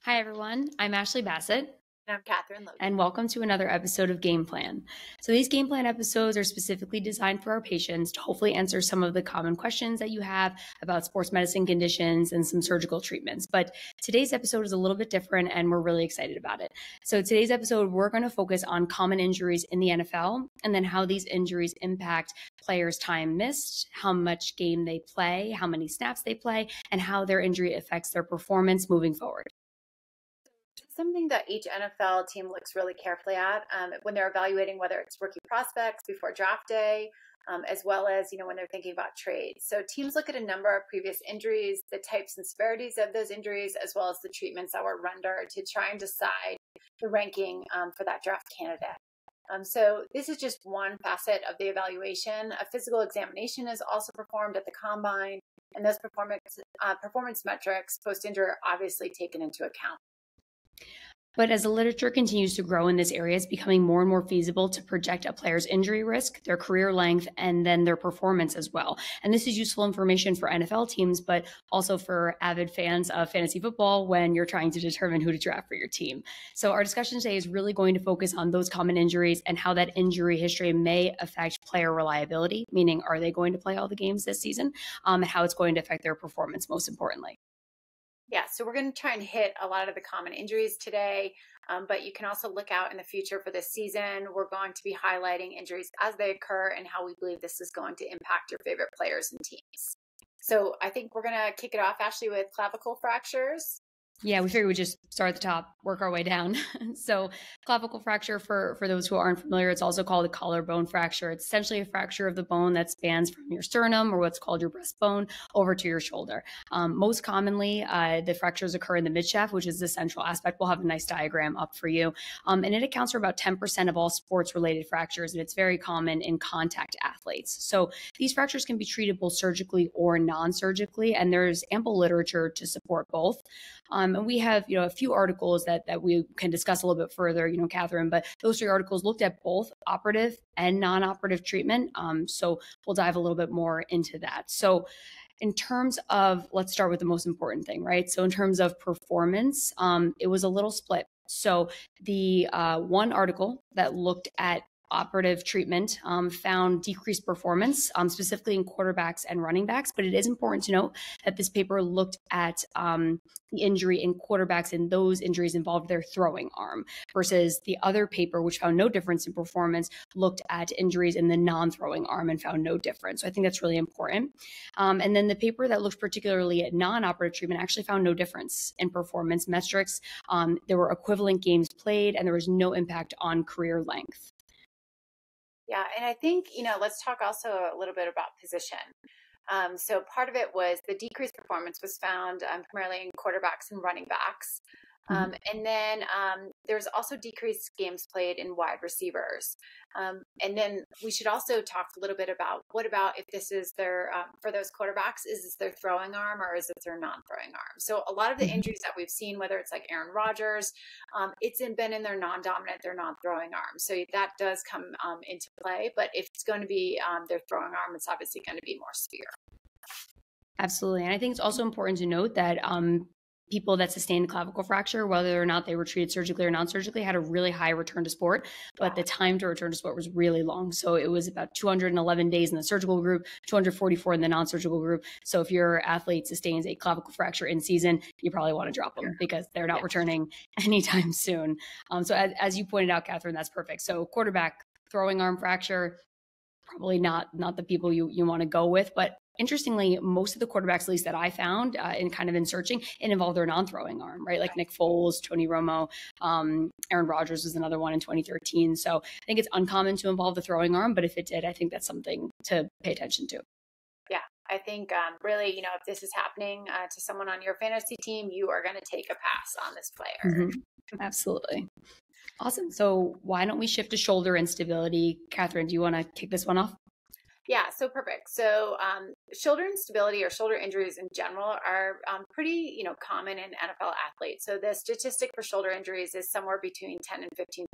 Hi, everyone. I'm Ashley Basset. And I'm Catherine Logan. And welcome to another episode of Game Plan. So these Game Plan episodes are specifically designed for our patients to hopefully answer some of the common questions that you have about sports medicine conditions and some surgical treatments. But today's episode is a little bit different and we're really excited about it. So today's episode, we're going to focus on common injuries in the NFL and then how these injuries impact players' time missed, how much game they play, how many snaps they play, and how their injury affects their performance moving forward. Something that each NFL team looks really carefully at when they're evaluating whether it's rookie prospects before draft day, as well as, when they're thinking about trades. So teams look at a number of previous injuries, the types and severities of those injuries, as well as the treatments that were rendered to try and decide the ranking for that draft candidate. So this is just one facet of the evaluation. A physical examination is also performed at the combine, and those performance metrics post-injury are obviously taken into account. But as the literature continues to grow in this area, it's becoming more and more feasible to project a player's injury risk, their career length, and then their performance as well. And this is useful information for NFL teams, but also for avid fans of fantasy football when you're trying to determine who to draft for your team. So our discussion today is really going to focus on those common injuries and how that injury history may affect player reliability, meaning are they going to play all the games this season, and how it's going to affect their performance most importantly. Yeah, so we're going to try and hit a lot of the common injuries today, but you can also look out in the future for this season. We're going to be highlighting injuries as they occur and how we believe this is going to impact your favorite players and teams. So I think we're going to kick it off, Ashley, with clavicle fractures. Yeah, we figured we'd just start at the top, work our way down. So clavicle fracture, for those who aren't familiar, it's also called a collarbone fracture. It's essentially a fracture of the bone that spans from your sternum, or what's called your breastbone, over to your shoulder. Most commonly, the fractures occur in the midshaft, which is the central aspect. We'll have a nice diagram up for you. And it accounts for about 10% of all sports-related fractures, and it's very common in contact athletes. So these fractures can be treated both surgically or non-surgically, and there's ample literature to support both. And we have, a few articles that we can discuss a little bit further, Catherine, but those 3 articles looked at both operative and non-operative treatment. So we'll dive a little bit more into that. So in terms of, let's start with the most important thing, right? So in terms of performance, it was a little split. So the one article that looked at operative treatment found decreased performance, specifically in quarterbacks and running backs. But it is important to note that this paper looked at the injury in quarterbacks, and those injuries involved their throwing arm, versus the other paper, which found no difference in performance, looked at injuries in the non-throwing arm and found no difference. So I think that's really important. And then the paper that looked particularly at non-operative treatment actually found no difference in performance metrics. There were equivalent games played, and there was no impact on career length. Yeah, and I think, let's talk also a little bit about position. So part of it was the decreased performance was found primarily in quarterbacks and running backs. And then there's also decreased games played in wide receivers. And then we should also talk a little bit about what about if this is their, for those quarterbacks, is this their throwing arm or is it their non-throwing arm? So a lot of the injuries that we've seen, whether it's like Aaron Rodgers, it's been in their non-dominant, their non-throwing arm. So that does come into play. But if it's going to be their throwing arm, it's obviously going to be more severe. Absolutely. And I think it's also important to note that people that sustained a clavicle fracture, whether or not they were treated surgically or non-surgically, had a really high return to sport, but the time to return to sport was really long. So it was about 211 days in the surgical group, 244 in the non-surgical group. So if your athlete sustains a clavicle fracture in season, you probably want to drop them because they're not returning anytime soon. So as you pointed out, Catherine, that's perfect. So quarterback throwing arm fracture, probably not the people you want to go with, but interestingly, most of the quarterbacks, at least that I found in searching, it involved their non-throwing arm, right? Like Nick Foles, Tony Romo, Aaron Rodgers was another one in 2013. So I think it's uncommon to involve the throwing arm, but if it did, I think that's something to pay attention to. Yeah, I think really, if this is happening to someone on your fantasy team, you are going to take a pass on this player. Absolutely. Awesome. So why don't we shift to shoulder instability? Catherine, do you want to kick this one off? Yeah, so perfect. So shoulder instability or shoulder injuries in general are pretty, common in NFL athletes. So the statistic for shoulder injuries is somewhere between 10 and 15%.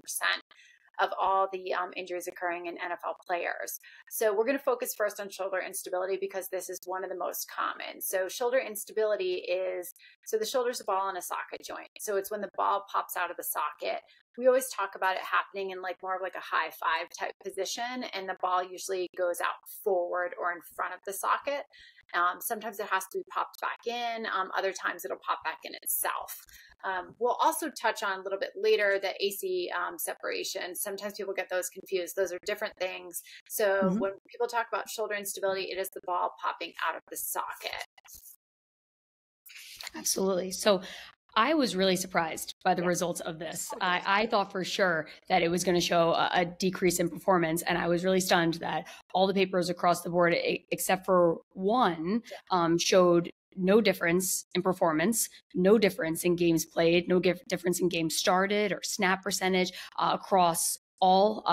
of all the injuries occurring in NFL players. So we're going to focus first on shoulder instability because this is one of the most common. So shoulder instability is, so the shoulder's a ball in a socket joint. So it's when the ball pops out of the socket. We always talk about it happening in like more of like a high five type position, and the ball usually goes out forward or in front of the socket. Sometimes it has to be popped back in. Other times it'll pop back in itself. We'll also touch on a little bit later the AC separation. Sometimes people get those confused. Those are different things. So when people talk about shoulder instability, it is the ball popping out of the socket. Absolutely. So I was really surprised by the results of this. I thought for sure that it was going to show a decrease in performance. And I was really stunned that all the papers across the board, except for one, showed no difference in performance, no difference in games played, no difference in games started or snap percentage across all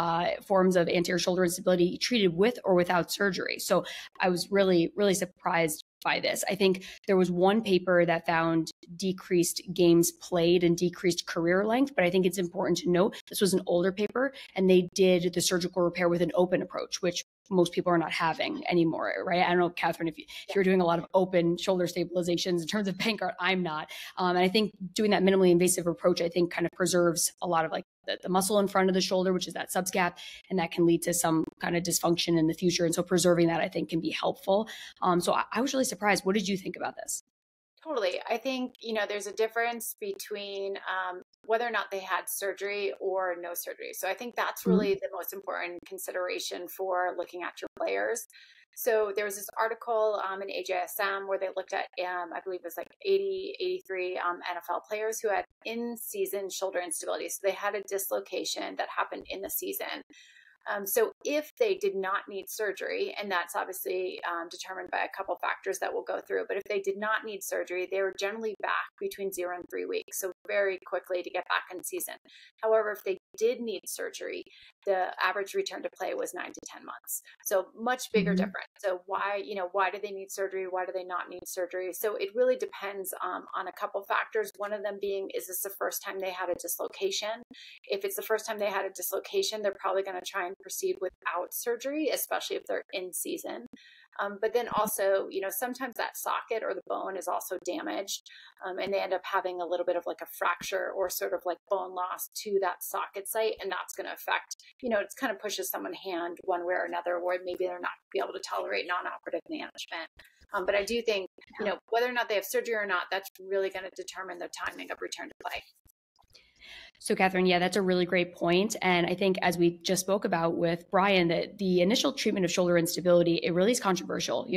forms of anterior shoulder instability treated with or without surgery. So I was really, really surprised by this. I think there was one paper that found decreased games played and decreased career length, but I think it's important to note this was an older paper and they did the surgical repair with an open approach, which most people are not having anymore, right? I don't know, Catherine, if you're doing a lot of open shoulder stabilizations in terms of Bankart, I'm not. And I think doing that minimally invasive approach, I think kind of preserves a lot of like the muscle in front of the shoulder, which is that subscap, and that can lead to some kind of dysfunction in the future. And so preserving that, I think, can be helpful. So I was really surprised. What did you think about this? Totally. I think, there's a difference between whether or not they had surgery or no surgery. So I think that's really the most important consideration for looking at your players. So there was this article in AJSM where they looked at, I believe it was like 83 NFL players who had in-season shoulder instability. So they had a dislocation that happened in the season. So if they did not need surgery, and that's obviously determined by a couple factors that we'll go through, but if they did not need surgery, they were generally back between 0 and 3 weeks, so very quickly to get back in season. However, if they did need surgery, the average return to play was 9 to 10 months. So much bigger difference. So why do they need surgery? Why do they not need surgery? So it really depends on a couple factors. One of them being, is this the first time they had a dislocation? If it's the first time they had a dislocation, they're probably going to try and proceed without surgery, especially if they're in season. But then also, sometimes that socket or the bone is also damaged, and they end up having a little bit of like a fracture or sort of like bone loss to that socket site. And that's going to affect, it kind of pushes someone's hand one way or another, where maybe they're not be able to tolerate non-operative management. But I do think, whether or not they have surgery or not, that's really going to determine the timing of return to play. So Catherine, yeah, that's a really great point. And I think as we just spoke about with Brian, that the initial treatment of shoulder instability, it really is controversial.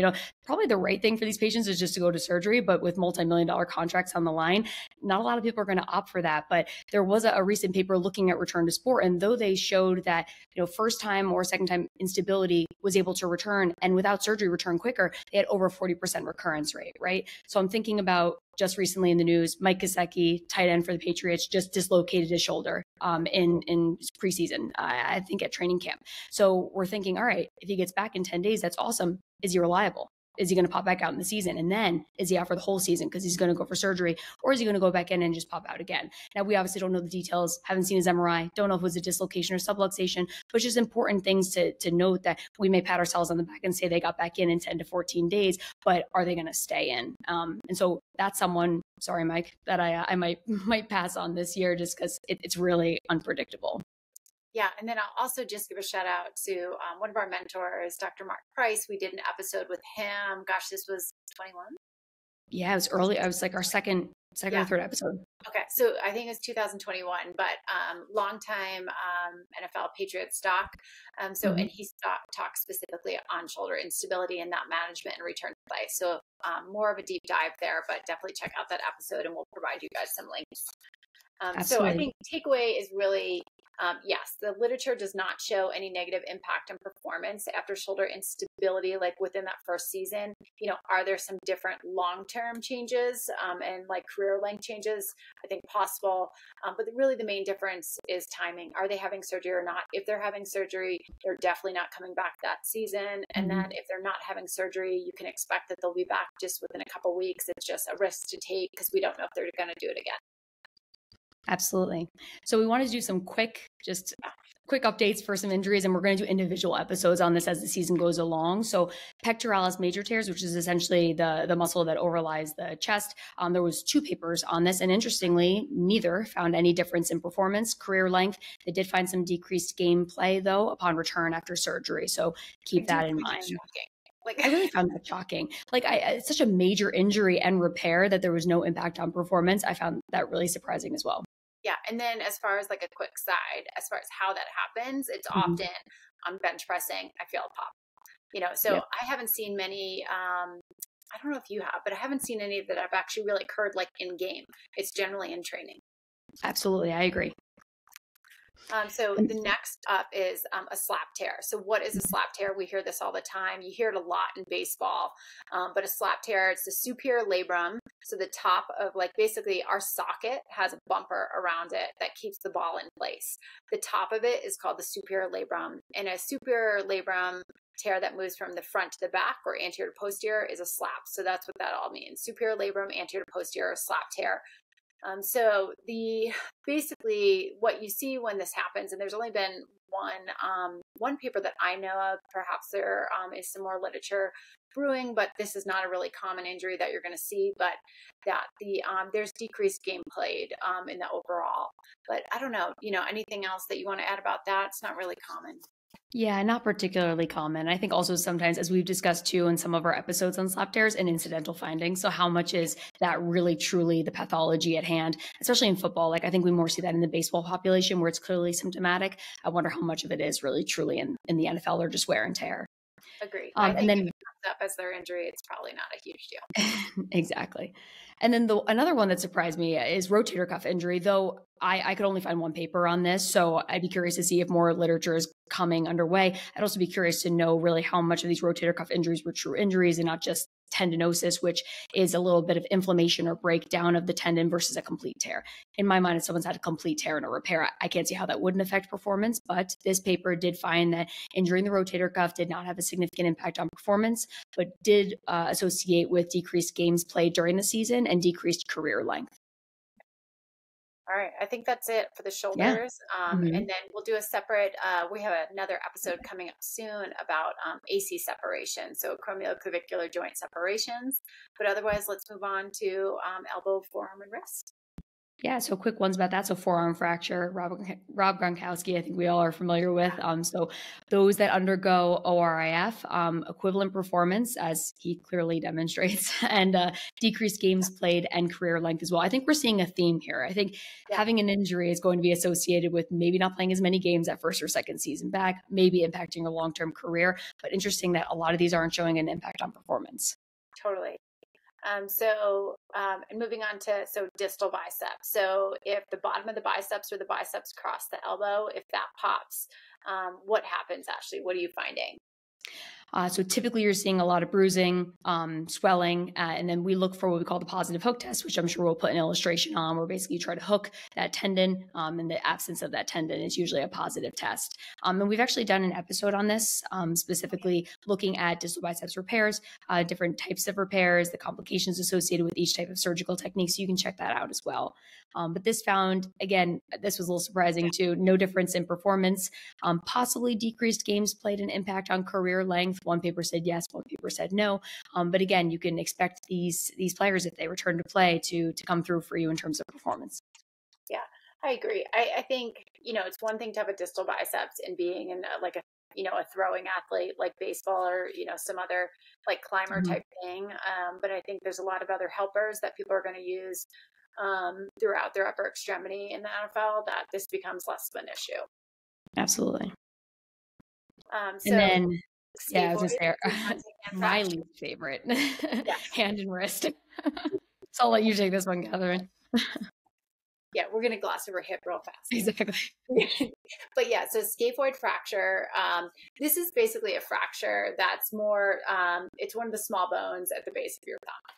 Probably the right thing for these patients is just to go to surgery, but with multi-million-dollar contracts on the line, not a lot of people are going to opt for that. But there was a recent paper looking at return to sport. And though they showed that, first time or second time instability was able to return and without surgery return quicker, they had over 40% recurrence rate, right? So I'm thinking about just recently in the news, Mike Gesicki, tight end for the Patriots, just dislocated his shoulder in preseason, I think at training camp. So we're thinking, all right, if he gets back in 10 days, that's awesome. Is he reliable? Is he going to pop back out in the season? And then is he out for the whole season because he's going to go for surgery, or is he going to go back in and just pop out again? Now, we obviously don't know the details, haven't seen his MRI, don't know if it was a dislocation or subluxation, but just important things to note that we may pat ourselves on the back and say they got back in 10 to 14 days, but are they going to stay in? And so that's someone, sorry, Mike, that I might pass on this year just because it's really unpredictable. Yeah. And then I'll also just give a shout out to one of our mentors, Dr. Mark Price. We did an episode with him. Gosh, this was 21. Yeah, it was early. I was like our second or third episode. Okay. So I think it's 2021, but longtime NFL Patriots doc. And he talks specifically on shoulder instability and that management and return to play. So more of a deep dive there, but definitely check out that episode and we'll provide you guys some links. So I think takeaway is really, yes, the literature does not show any negative impact on performance after shoulder instability, like within that first season. Are there some different long-term changes and like career length changes? I think possible. But really the main difference is timing. Are they having surgery or not? If they're having surgery, they're definitely not coming back that season. And then if they're not having surgery, you can expect that they'll be back just within a couple of weeks. It's just a risk to take because we don't know if they're going to do it again. Absolutely. So we wanted to do some quick, just quick updates for some injuries, and we're going to do individual episodes on this as the season goes along. So pectoralis major tears, which is essentially the muscle that overlies the chest. There was 2 papers on this, and interestingly, neither found any difference in performance, career length. They did find some decreased gameplay, though, upon return after surgery. So keep that in mind. Like, I really found that shocking. Like, it's such a major injury and repair that there was no impact on performance. I found that really surprising as well. Yeah. And then as far as like a quick side, as far as how that happens, it's often on bench pressing, I feel a pop, so I haven't seen many, I don't know if you have, but I haven't seen any that I've actually really occurred like in game. It's generally in training. Absolutely. I agree. So the next up is a slap tear. So what is a slap tear? We hear this all the time. You hear it a lot in baseball, but a slap tear, it's the superior labrum. So the top of like basically our socket has a bumper around it that keeps the ball in place. The top of it is called the superior labrum, and a superior labrum tear that moves from the front to the back or anterior to posterior is a slap. So that's what that all means. Superior labrum, anterior to posterior, slap tear. So basically what you see when this happens, and there's only been one paper that I know of, perhaps there is some more literature brewing, but this is not a really common injury that you're going to see, but that there's decreased game played in the overall. But I don't know, anything else that you want to add about that? It's not really common. Yeah, not particularly common. I think also sometimes, as we've discussed too in some of our episodes on slap tears, and incidental findings. So how much is that really truly the pathology at hand, especially in football? Like I think we more see that in the baseball population where it's clearly symptomatic. I wonder how much of it is really truly in the NFL or just wear and tear. Agree. I think if it comes up as their injury, it's probably not a huge deal. Exactly. And then another one that surprised me is rotator cuff injury, though I could only find one paper on this. So I'd be curious to see if more literature is coming underway. I'd also be curious to know really how much of these rotator cuff injuries were true injuries and not just tendinosis, which is a little bit of inflammation or breakdown of the tendon versus a complete tear. In my mind, if someone's had a complete tear and a repair, I can't see how that wouldn't affect performance. But this paper did find that injuring the rotator cuff did not have a significant impact on performance, but did associate with decreased games played during the season and decreased career length. All right. I think that's it for the shoulders. And then we'll do a separate, we have another episode coming up soon about AC separation. So acromioclavicular joint separations, but otherwise let's move on to elbow, forearm, and wrist. Yeah, so quick ones about that. So forearm fracture, Rob Gronkowski, I think we all are familiar with. So those that undergo ORIF, equivalent performance, as he clearly demonstrates, and decreased games played and career length as well. I think we're seeing a theme here. I think having an injury is going to be associated with maybe not playing as many games at first or second season back, maybe impacting your long-term career. But interesting that a lot of these aren't showing an impact on performance. Totally. And moving on to, distal biceps. So if the bottom of the biceps or the biceps cross the elbow, if that pops, what happens, Ashley? What are you finding? So typically you're seeing a lot of bruising, swelling, and then we look for what we call the positive hook test, which I'm sure we'll put an illustration on, where basically you try to hook that tendon, and the absence of that tendon is usually a positive test. And we've actually done an episode on this, specifically looking at distal biceps repairs, different types of repairs, the complications associated with each type of surgical technique. So you can check that out as well. But this found, again, this was a little surprising too, no difference in performance, possibly decreased games played and impact on career length. One paper said yes, one paper said no. But again, you can expect these players, if they return to play, to come through for you in terms of performance. Yeah, I agree. I think, it's one thing to have a distal biceps and being in a throwing athlete like baseball or, some other like climber type thing. But I think there's a lot of other helpers that people are going to use throughout their upper extremity in the NFL that this becomes less of an issue. Absolutely. And then, I was just there. My least favorite, hand and wrist. So I'll let you take this one, Catherine. Yeah, we're going to gloss over hip real fast. Exactly. But so scaphoid fracture, this is basically a fracture that's more, it's one of the small bones at the base of your thumb.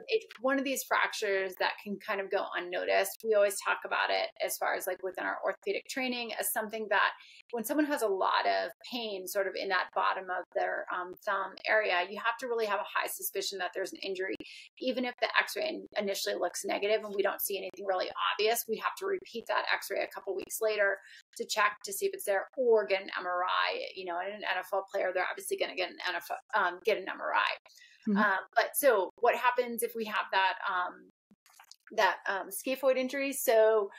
It's one of these fractures that can kind of go unnoticed. We always talk about it as far as like within our orthopedic training as something that when someone has a lot of pain sort of in that bottom of their thumb area, you have to really have a high suspicion that there's an injury. Even if the x-ray initially looks negative and we don't see anything really obvious, we have to repeat that x-ray a couple weeks later to check to see if it's there, or get an MRI. You know, and an NFL player, they're obviously going to get an MRI. But so what happens if we have that scaphoid injury? So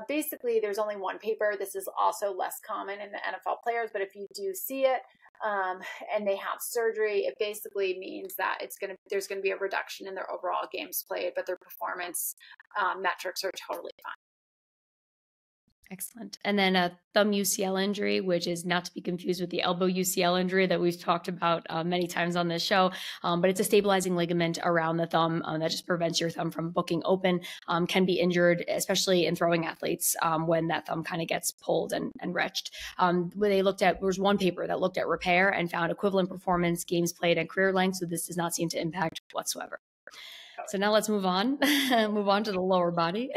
basically there's only one paper. This is also less common in the NFL players, but if you do see it and they have surgery, it basically means that there's going to be a reduction in their overall games played, but their performance metrics are totally fine. Excellent. And then a thumb UCL injury, which is not to be confused with the elbow UCL injury that we've talked about many times on this show. But it's a stabilizing ligament around the thumb that just prevents your thumb from booking open, can be injured, especially in throwing athletes when that thumb kind of gets pulled and wrenched. Where they looked at, there was one paper that looked at repair and found equivalent performance, games played, and career length. So this does not seem to impact whatsoever. So now let's move on to the lower body.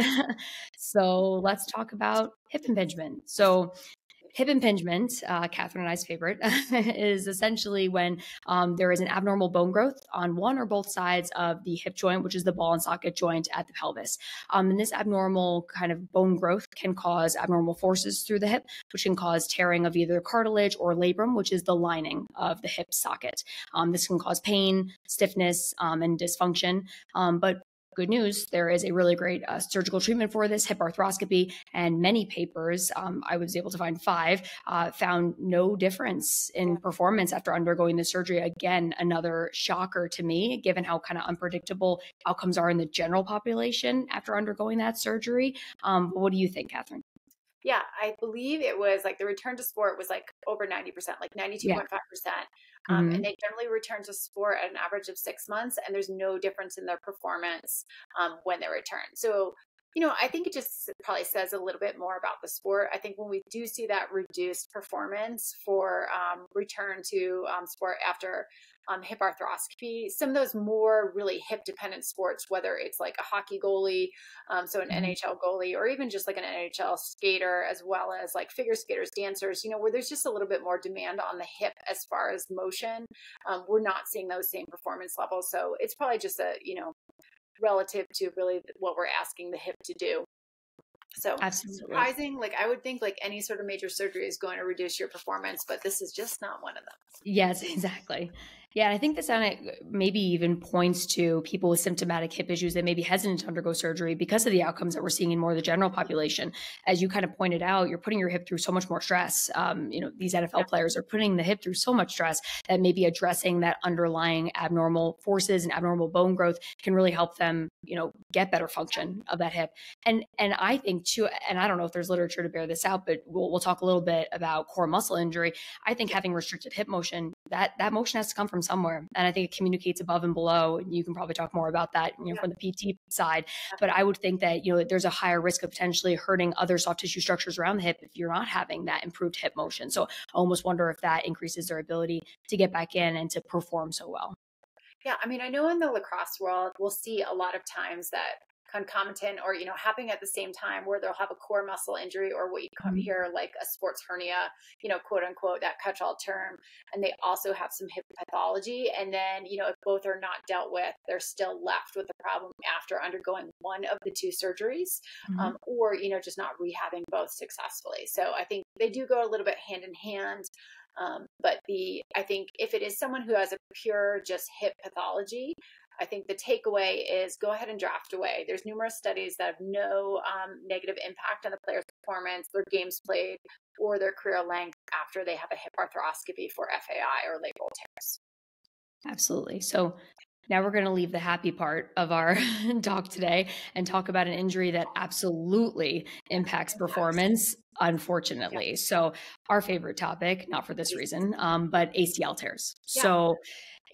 So let's talk about hip impingement. So hip impingement, Catherine and I's favorite, is essentially when there is an abnormal bone growth on one or both sides of the hip joint, which is the ball and socket joint at the pelvis. And this abnormal kind of bone growth can cause abnormal forces through the hip, which can cause tearing of either cartilage or labrum, which is the lining of the hip socket. This can cause pain, stiffness, and dysfunction. But good news, there is a really great surgical treatment for this, hip arthroscopy, and many papers, I was able to find 5, found no difference in performance after undergoing the surgery. Again, another shocker to me, given how kind of unpredictable outcomes are in the general population after undergoing that surgery. What do you think, Catherine? Yeah, I believe it was like the return to sport was like over 90%, like 92.5%. And they generally return to sport at an average of 6 months, and there's no difference in their performance when they return. So, you know, I think it just probably says a little bit more about the sport. I think when we do see that reduced performance for return to sport after hip arthroscopy, some of those more really hip dependent sports, whether it's like a hockey goalie, so an NHL goalie, or even just like an NHL skater, as well as like figure skaters, dancers, you know, where there's just a little bit more demand on the hip as far as motion, we're not seeing those same performance levels. So it's probably just relative to really what we're asking the hip to do. So absolutely surprising. Like I would think like any sort of major surgery is going to reduce your performance, but this is just not one of them. Yes, exactly. Yeah, I think this maybe even points to people with symptomatic hip issues that may be hesitant to undergo surgery because of the outcomes that we're seeing in more of the general population. As you kind of pointed out, you're putting your hip through so much more stress. You know, these NFL players are putting the hip through so much stress that maybe addressing that underlying abnormal forces and abnormal bone growth can really help them, you know, get better function of that hip. And I think too, and I don't know if there's literature to bear this out, but we'll talk a little bit about core muscle injury. I think having restricted hip motion, that motion has to come from somewhere. And I think it communicates above and below. You can probably talk more about that, you know, from the PT side. But I would think that, you know, there's a higher risk of potentially hurting other soft tissue structures around the hip if you're not having that improved hip motion. So I almost wonder if that increases their ability to get back in and to perform so well. Yeah. I mean, I know in the lacrosse world, we'll see a lot of times that concomitant or, you know, happening at the same time where they'll have a core muscle injury or what you come here like a sports hernia, you know, quote unquote, that catch-all term. And they also have some hip pathology. And then, you know, if both are not dealt with, they're still left with the problem after undergoing one of the 2 surgeries, or, you know, just not rehabbing both successfully. So I think they do go a little bit hand in hand. But I think if it is someone who has a pure just hip pathology, I think the takeaway is go ahead and draft away. There's numerous studies that have no negative impact on the player's performance, their games played, or their career length after they have a hip arthroscopy for FAI or labral tears. Absolutely. So now we're going to leave the happy part of our talk today and talk about an injury that absolutely impacts performance, unfortunately. Yeah. So our favorite topic, not for this reason, but ACL tears. Yeah. So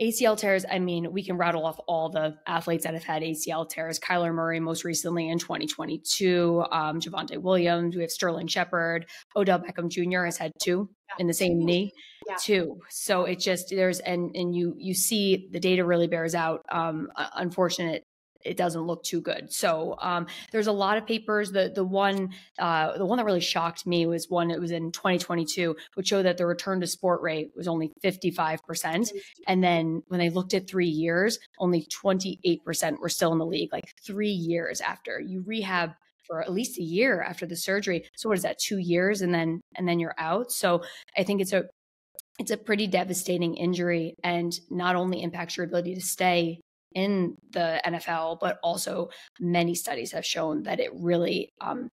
ACL tears, I mean, we can rattle off all the athletes that have had ACL tears. Kyler Murray, most recently in 2022, Javonte Williams, we have Sterling Shepard, Odell Beckham Jr. has had 2 in the same knee. Yeah. too. So it just, and you see the data really bears out. Unfortunate, it doesn't look too good. So there's a lot of papers. The one that really shocked me was one that was in 2022, which showed that the return to sport rate was only 55%. And then when they looked at 3 years, only 28% were still in the league, like 3 years after you rehab for at least a year after the surgery. So what is that, 2 years, and then you're out. So I think it's a pretty devastating injury, and not only impacts your ability to stay in the NFL, but also many studies have shown that it really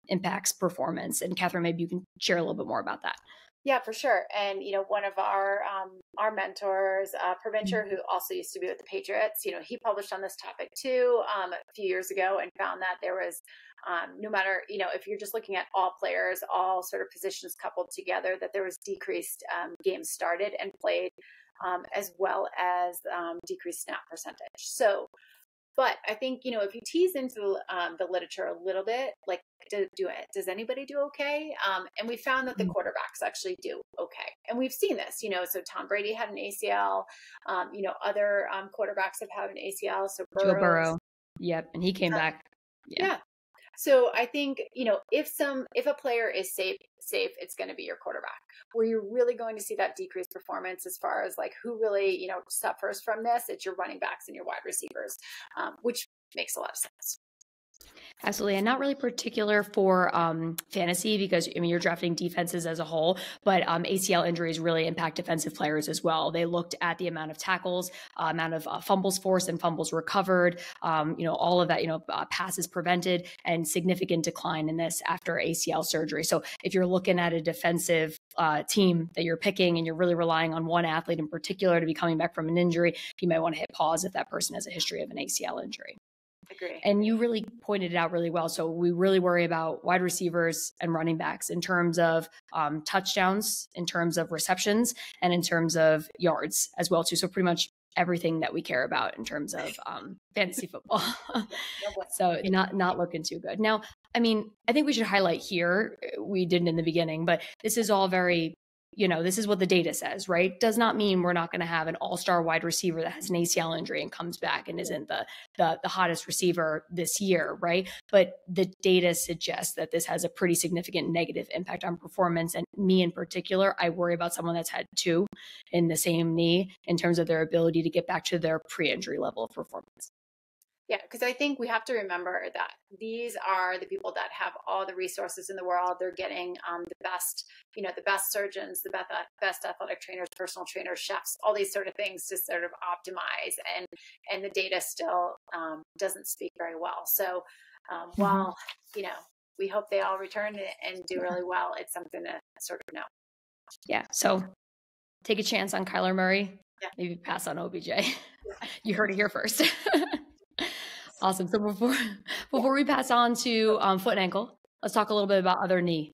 impacts performance. And Catherine, maybe you can share a little bit more about that. Yeah, for sure. And one of our mentors, Preventure, who also used to be with the Patriots, he published on this topic too a few years ago, and found that there was no matter if you're just looking at all players, all sort of positions coupled together, that there was decreased games started and played, as well as decreased snap percentage. So. But I think, if you tease into the literature a little bit, like, does anybody do okay? And we found that the quarterbacks actually do okay. And we've seen this, so Tom Brady had an ACL, other quarterbacks have had an ACL. So Joe Burrow. Yep. And he came back. Yeah. So I think, if a player is safe, it's going to be your quarterback. Where you're really going to see that decreased performance as far as like who really, suffers from this, it's your running backs and your wide receivers, which makes a lot of sense. Absolutely. And not really particular for fantasy, because you're drafting defenses as a whole, but ACL injuries really impact defensive players as well. They looked at the amount of tackles, amount of fumbles forced and fumbles recovered, all of that, passes prevented, and significant decline in this after ACL surgery. So if you're looking at a defensive team that you're picking and you're really relying on one athlete in particular to be coming back from an injury, you might want to hit pause if that person has a history of an ACL injury. Agree. And you really pointed it out really well. So we really worry about wide receivers and running backs in terms of touchdowns, in terms of receptions, and in terms of yards as well too. So pretty much everything that we care about in terms of fantasy football. So not looking too good. Now, I think we should highlight here, we didn't in the beginning, but this is all very, this is what the data says, right? Does not mean we're not going to have an all-star wide receiver that has an ACL injury and comes back and isn't the hottest receiver this year, right? But the data suggests that this has a pretty significant negative impact on performance. And me in particular, I worry about someone that's had 2 in the same knee in terms of their ability to get back to their pre-injury level of performance. Yeah, because I think we have to remember that these are the people that have all the resources in the world. They're getting the best, the best surgeons, the best athletic trainers, personal trainers, chefs, all these sort of things to sort of optimize. And the data still doesn't speak very well. So while, we hope they all return and do really well, it's something to sort of know. Yeah. So take a chance on Kyler Murray. Yeah. Maybe pass on OBJ. Yeah. You heard it here first. Awesome. So before we pass on to foot and ankle, let's talk a little bit about other knee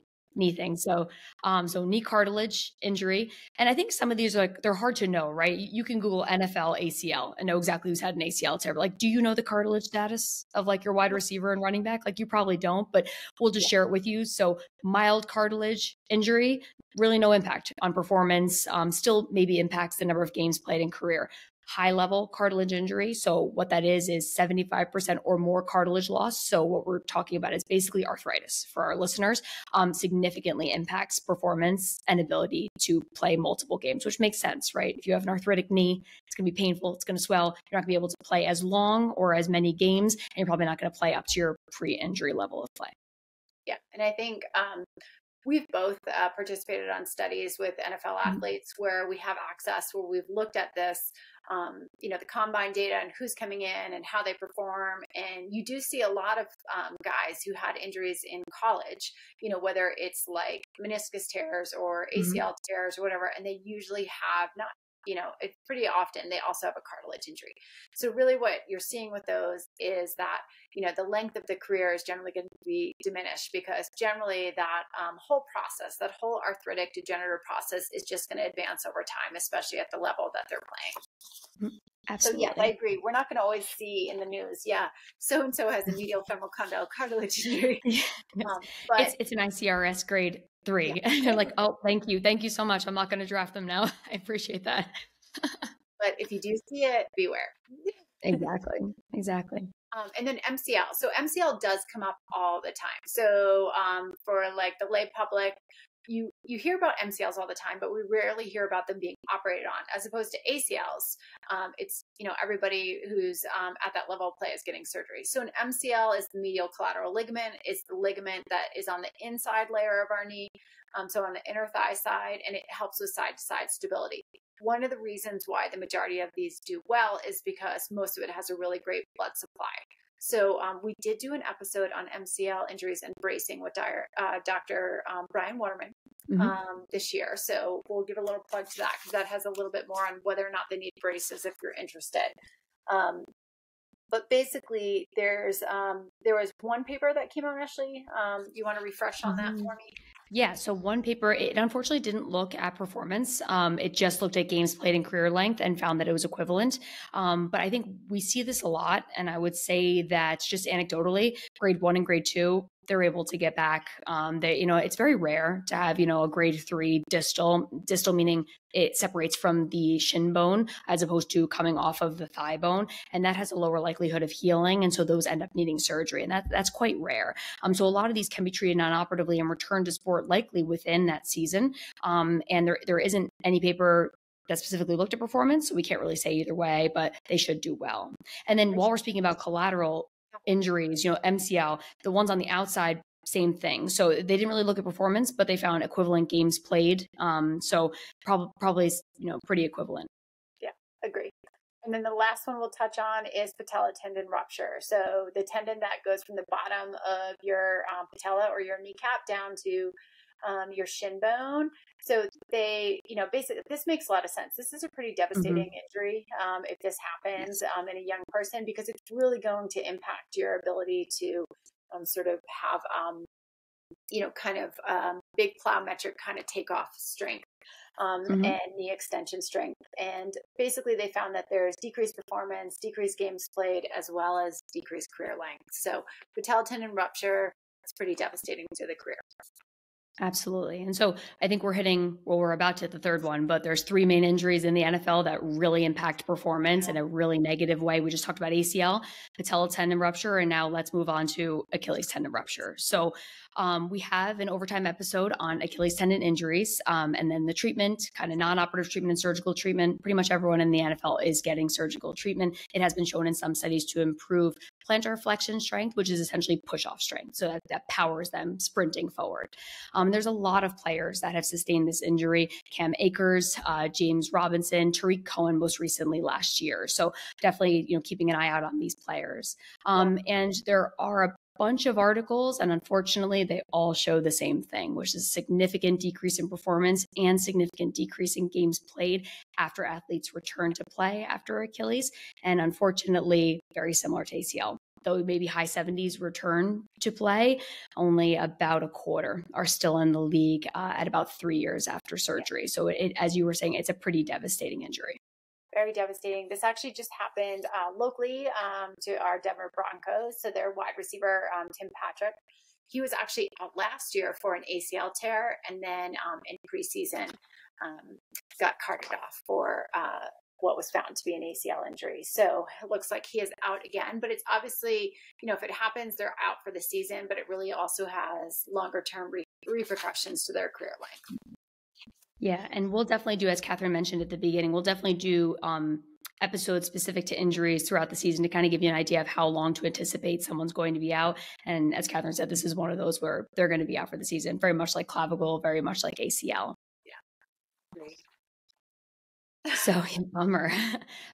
things. So knee cartilage injury. And I think some of these are they're hard to know, right? You can Google NFL ACL and know exactly who's had an ACL tear. Like, do you know the cartilage status of your wide receiver and running back? You probably don't, but we'll just share it with you. So mild cartilage injury, really no impact on performance. Still maybe impacts the number of games played in career. High level cartilage injury. So what that is 75% or more cartilage loss. So what we're talking about is basically arthritis for our listeners, significantly impacts performance and ability to play multiple games, which makes sense, right? If you have an arthritic knee, it's going to be painful. It's going to swell. You're not going to be able to play as long or as many games, and you're probably not going to play up to your pre-injury level of play. Yeah. And I think, we've both participated on studies with NFL athletes where we have access, where we've looked at this, the combine data and who's coming in and how they perform. And you do see a lot of guys who had injuries in college, whether it's like meniscus tears or ACL tears or whatever, and they usually have not, it's pretty often they also have a cartilage injury. So really what you're seeing with those is that, the length of the career is generally going to be diminished, because generally that whole process, that whole arthritic degenerative process is just going to advance over time, especially at the level that they're playing. So yes, I Absolutely. agree. We're not going to always see in the news, yeah, so and so has a medial femoral condyle cartilage injury. But It's an ICRS grade yeah, 3. And like, oh, thank you so much. I'm not going to draft them now. I appreciate that. but if you do see it, beware. Exactly. Exactly. And then MCL. So MCL does come up all the time. So for like the lay public, you hear about MCLs all the time, but we rarely hear about them being operated on, as opposed to ACLs. It's everybody who's at that level of play is getting surgery. So an MCL is the medial collateral ligament. It's the ligament that is on the inside layer of our knee, so on the inner thigh side, and it helps with side to side stability. One of the reasons why the majority of these do well is because most of it has a really great blood supply. So we did do an episode on MCL injuries and bracing with Dr. Brian Waterman this year. So we'll give a little plug to that because that has a little bit more on whether or not they need braces if you're interested. But basically, there was one paper that came out, Ashley. You want to refresh on that for me? Yeah, so one paper, it unfortunately didn't look at performance. It just looked at games played and career length and found that it was equivalent. But I think we see this a lot. And I would say that just anecdotally, grade 1 and grade 2, they're able to get back. It's very rare to have, a grade 3 distal meaning it separates from the shin bone as opposed to coming off of the thigh bone. And that has a lower likelihood of healing. And so those end up needing surgery. And that's quite rare. So a lot of these can be treated non-operatively and return to sport likely within that season. And there isn't any paper that specifically looked at performance. So we can't really say either way, but they should do well. And then while we're speaking about collateral injuries, MCL, the ones on the outside, same thing. So they didn't really look at performance, but they found equivalent games played. So probably, pretty equivalent. Yeah, agree. And then the last one we'll touch on is patella tendon rupture. So the tendon that goes from the bottom of your patella or your kneecap down to your shin bone. So they, basically, this makes a lot of sense. This is a pretty devastating injury if this happens in a young person, because it's really going to impact your ability to sort of have, big plyometric kind of takeoff strength. And knee extension strength. And basically they found that there's decreased performance, decreased games played, as well as decreased career length. So patella tendon rupture, it's pretty devastating to the career. Absolutely. And so I think we're about to hit the third one, but there's 3 main injuries in the NFL that really impact performance in a really negative way. We just talked about ACL, patella tendon rupture, and now let's move on to Achilles tendon rupture. So we have an overtime episode on Achilles tendon injuries, and then the treatment, kind of non-operative treatment and surgical treatment. Pretty much everyone in the NFL is getting surgical treatment. It has been shown in some studies to improve plantar flexion strength, which is essentially push-off strength. So that powers them sprinting forward. There's a lot of players that have sustained this injury. Cam Akers, James Robinson, Tariq Cohen most recently last year. So definitely, keeping an eye out on these players. And there are a bunch of articles, and unfortunately, they all show the same thing, which is significant decrease in performance and significant decrease in games played after athletes return to play after Achilles. And unfortunately, very similar to ACL. Though maybe high 70s return to play, only about a quarter are still in the league at about 3 years after surgery. So as you were saying, it's a pretty devastating injury. Very devastating. This actually just happened locally to our Denver Broncos. So their wide receiver, Tim Patrick, he was actually out last year for an ACL tear, and then in preseason got carted off for what was found to be an ACL injury. So it looks like he is out again, but it's obviously, if it happens, they're out for the season, but it really also has longer term repercussions to their career length. Yeah. And we'll definitely do, as Catherine mentioned at the beginning, we'll definitely do episodes specific to injuries throughout the season to kind of give you an idea of how long to anticipate someone's going to be out. And as Catherine said, this is one of those where they're going to be out for the season, very much like clavicle, very much like ACL. Yeah. Great. So bummer.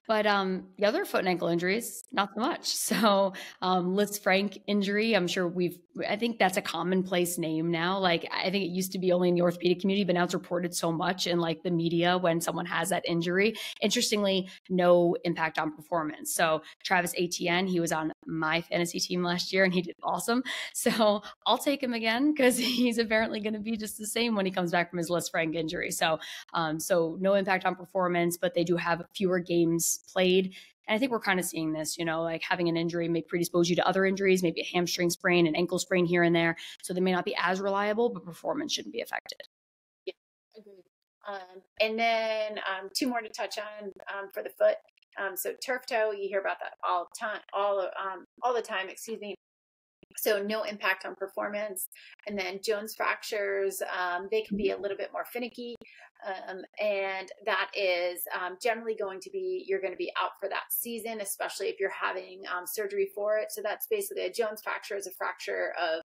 But the other foot and ankle injuries, not so much. So Liz Frank injury, I think that's a commonplace name now. Like, I think it used to be only in the orthopedic community, but now it's reported so much in like the media when someone has that injury. Interestingly, no impact on performance. So Travis Etienne, he was on my fantasy team last year and he did awesome. So I'll take him again because he's apparently going to be just the same when he comes back from his Liz Frank injury. So no impact on performance. performance, but they do have fewer games played. And I think we're kind of seeing this, like having an injury may predispose you to other injuries, maybe a hamstring sprain, an ankle sprain here and there. So they may not be as reliable, but performance shouldn't be affected. Yeah, agreed. And then two more to touch on for the foot. So turf toe, you hear about that all the time, excuse me. So no impact on performance. And then Jones fractures, they can be a little bit more finicky. And that is generally you're going to be out for that season, especially if you're having surgery for it. So that's basically a Jones fracture is a fracture of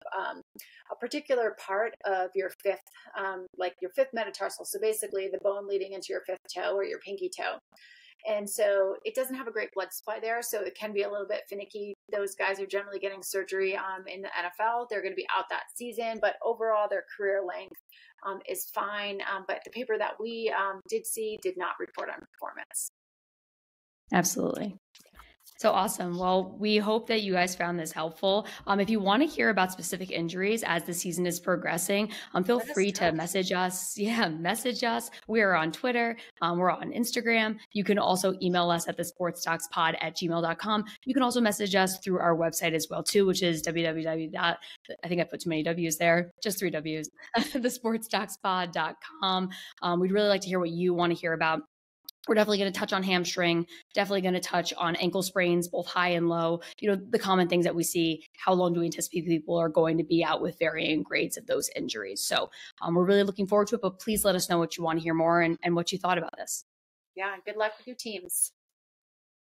a particular part of your fifth, like your fifth metatarsal. So basically the bone leading into your fifth toe or your pinky toe. And so it doesn't have a great blood supply there. So it can be a little bit finicky. Those guys are generally getting surgery in the NFL. They're going to be out that season, but overall their career length is fine. But the paper that we did see did not report on performance. Absolutely. So awesome. Well, we hope that you guys found this helpful. If you want to hear about specific injuries as the season is progressing, feel free to message us. Yeah, message us. We're on Twitter. We're on Instagram. You can also email us at thesportstalkspod@gmail.com. You can also message us through our website as well, too, which is www. I think I put too many W's there, just 3 W's, thesportstalkspod.com. We'd really like to hear what you want to hear about. We're definitely going to touch on hamstring, definitely going to touch on ankle sprains, both high and low, the common things that we see. How long do we anticipate people are going to be out with varying grades of those injuries? So we're really looking forward to it, but please let us know what you want to hear more and what you thought about this. Yeah. Good luck with your teams.